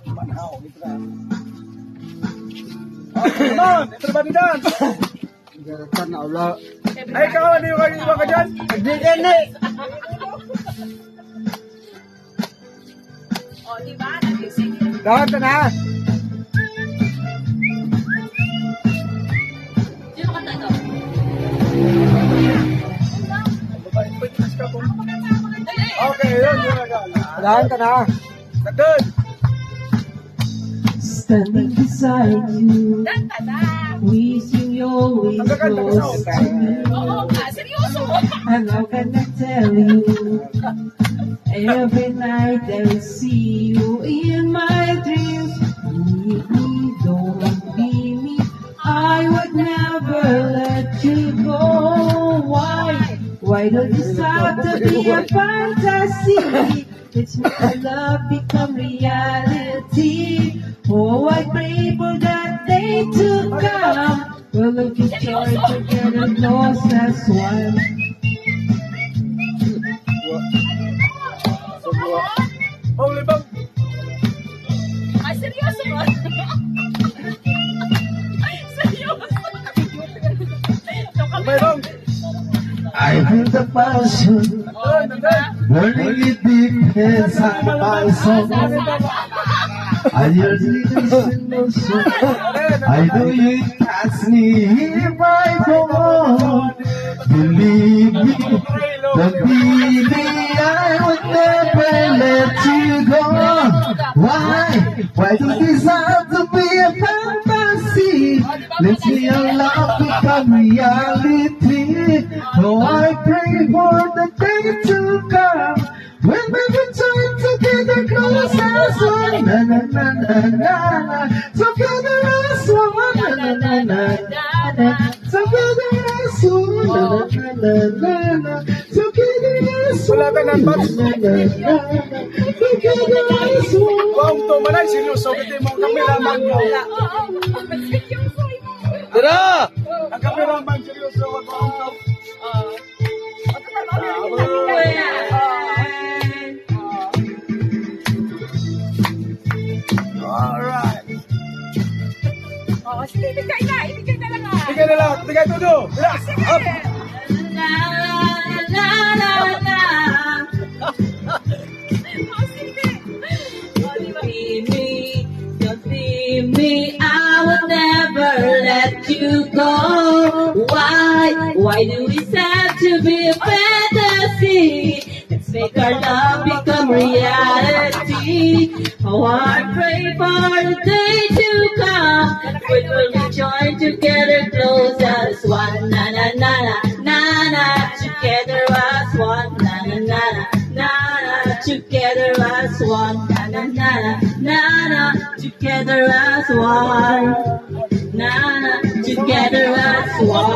Manhaw, ito na. Come on, ito ba dyan? Garapan na ulo. Ay, ikaw, ano yung iba ka dyan? Nagdigan na eh. O, diba? Nagising. Dahan ka na. Sino kanta ito? Okay, yun, yun na. Dahan ka na. Sagad. Standing beside you, Kanta na. wishing you always close to me. Oo nga, seryoso. And how can I tell you? Every night I will see you in my dreams. Leave me, don't leave me. I would never let you go. Why? Why don't you stop to be a fantasy? Let's make our love become reality. Oh, I pray for that day to come. We'll look at joy together, close as one. Oh, libang. Ay, seryoso mo. Ay, seryoso. Mayroong. I feel the passion burning it deep inside my soul. I just need a solution. I know you catch me if I go on. Believe me, don't believe me, I would never let you go. Why? Why do this have to be a fantasy? Let's see our love become reality. Oh, I pray for the day to come when we return together close as one. Na na na na na na. Together as one. Na na na na na. Together as one. Na na na na na. Together as one. Wala ka ng box. Na na na na. Together as one. Kung tumanay, seryoso, hindi mo ang kameraman mo. Seryoso. Tara! Ang kameraman, seryoso, wag mo ang top. Alright. Oo, sige, ibigay na. Ibigay na lang ah. Tigay na lang, tigay todo. Relax. Up. La, la, la, la. Oh, sige. Oh, di ba? Don't leave me, I will never let you go. Why do we have to be a fantasy? Let's make our love become reality. Oh, I pray for the day to come when we'll join together close as one. Na na na na na na, together as one. Na na na na na, together as one. Na na na na na, together as one. Na na, together as one.